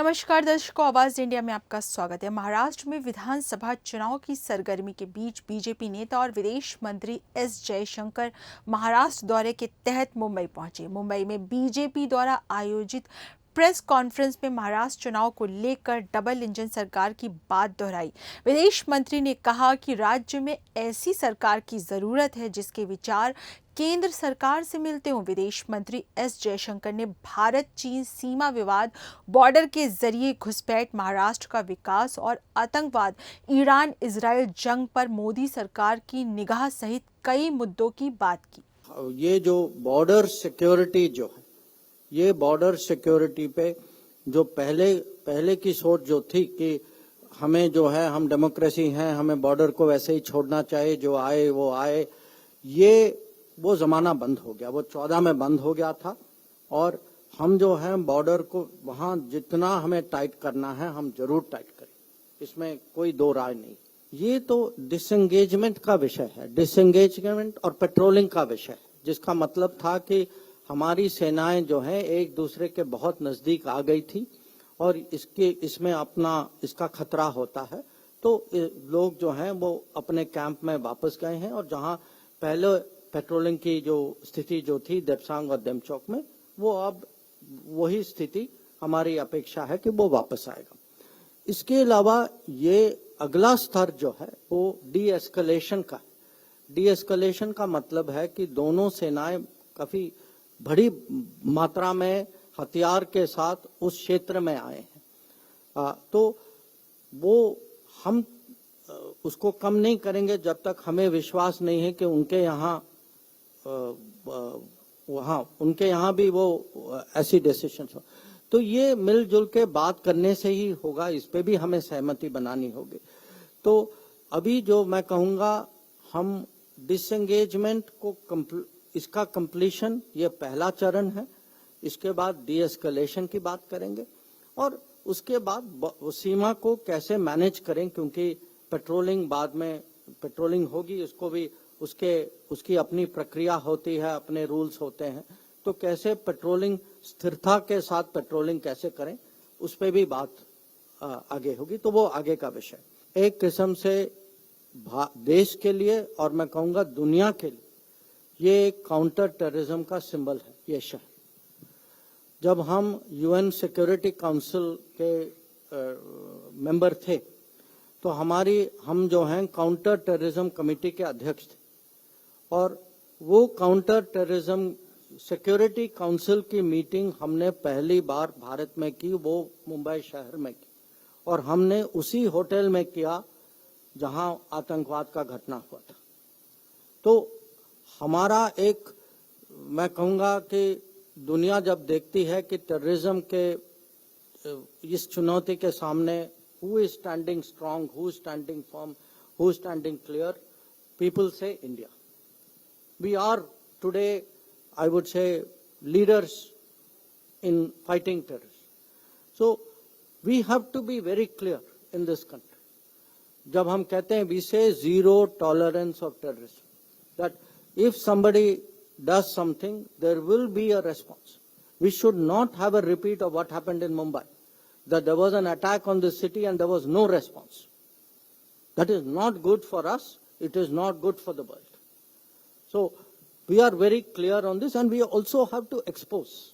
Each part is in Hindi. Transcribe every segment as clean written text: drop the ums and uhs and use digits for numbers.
नमस्कार दर्शकों, आवाज इंडिया में आपका स्वागत है। महाराष्ट्र में विधानसभा चुनाव की सरगर्मी के बीच बीजेपी नेता और विदेश मंत्री एस जयशंकर महाराष्ट्र दौरे के तहत मुंबई पहुंचे। मुंबई में बीजेपी द्वारा आयोजित प्रेस कॉन्फ्रेंस में महाराष्ट्र चुनाव को लेकर डबल इंजन सरकार की बात दोहराई। विदेश मंत्री ने कहा कि राज्य में ऐसी सरकार की जरूरत है जिसके विचार केंद्र सरकार से मिलते हों। विदेश मंत्री एस जयशंकर ने भारत चीन सीमा विवाद, बॉर्डर के जरिए घुसपैठ, महाराष्ट्र का विकास और आतंकवाद, ईरान इजराइल जंग पर मोदी सरकार की निगाह सहित कई मुद्दों की बात की। ये जो बॉर्डर सिक्योरिटी जो है, ये बॉर्डर सिक्योरिटी पे जो पहले की सोच जो थी कि हमें जो है, हम डेमोक्रेसी हैं, हमें बॉर्डर को वैसे ही छोड़ना चाहिए, जो आए वो आए, वो जमाना बंद हो गया। वो 14 में बंद हो गया था और हम जो है बॉर्डर को वहां जितना हमें टाइट करना है हम जरूर टाइट करें, इसमें कोई दो राय नहीं। ये तो डिसएंगेजमेंट का विषय है, डिसएंगेजमेंट और पेट्रोलिंग का विषय है, जिसका मतलब था कि हमारी सेनाएं जो है एक दूसरे के बहुत नजदीक आ गई थी और इसमें इसका खतरा होता है। तो लोग जो हैं वो अपने कैंप में वापस गए हैं और जहां पहले पेट्रोलिंग की जो स्थिति जो थी देपसांग और देमचौक में, वो अब वही स्थिति हमारी अपेक्षा है कि वो वापस आएगा। इसके अलावा ये अगला स्तर जो है वो डी एस्केलेशन का मतलब है कि दोनों सेनाएं काफी बड़ी मात्रा में हथियार के साथ उस क्षेत्र में आए हैं। तो वो हम उसको कम नहीं करेंगे जब तक हमें विश्वास नहीं है कि उनके यहाँ भी वो ऐसी डिसीजंस हो। तो ये मिलजुल के बात करने से ही होगा, इस पे भी हमें सहमति बनानी होगी। तो अभी जो मैं कहूंगा, हम डिसएंगेजमेंट को इसका कंप्लीशन ये पहला चरण है। इसके बाद डी एस्केलेशन की बात करेंगे और उसके बाद सीमा को कैसे मैनेज करें, क्योंकि पेट्रोलिंग बाद में पेट्रोलिंग होगी, उसको भी उसकी अपनी प्रक्रिया होती है, अपने रूल्स होते हैं। तो कैसे पेट्रोलिंग स्थिरता के साथ पेट्रोलिंग कैसे करें, उस पे भी बात आगे होगी। तो वो आगे का विषय। एक किस्म से देश के लिए और मैं कहूंगा दुनिया के लिए ये एक काउंटर टेररिज्म का सिंबल है ये शहर। जब हम यूएन सिक्योरिटी काउंसिल के मेंबर थे तो हम जो हैं काउंटर टेररिज्म कमेटी के अध्यक्ष थे और वो काउंटर टेररिज्म सिक्योरिटी काउंसिल की मीटिंग हमने पहली बार भारत में की, वो मुंबई शहर में की और हमने उसी होटल में किया जहां आतंकवाद का घटना हुआ था। तो हमारा मैं कहूंगा कि दुनिया जब देखती है कि टेररिज्म के इस चुनौती के सामने who is standing strong, who is standing firm, who is standing clear, people say India. We are today, I would say, leaders in fighting terrorism. So we have to be very clear in this country. जब हम कहते हैं we say zero tolerance of terrorism, that if somebody does something, there will be a response. We should not have a repeat of what happened in Mumbai, that there was an attack on the city and there was no response. That is not good for us. It is not good for the world. So we are very clear on this, and we also have to expose.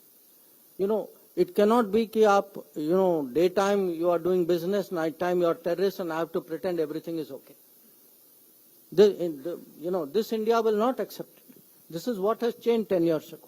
It cannot be that daytime you are doing business, nighttime you are terrorists, and I have to pretend everything is okay. This India will not accept it. This is what has changed 10 years ago.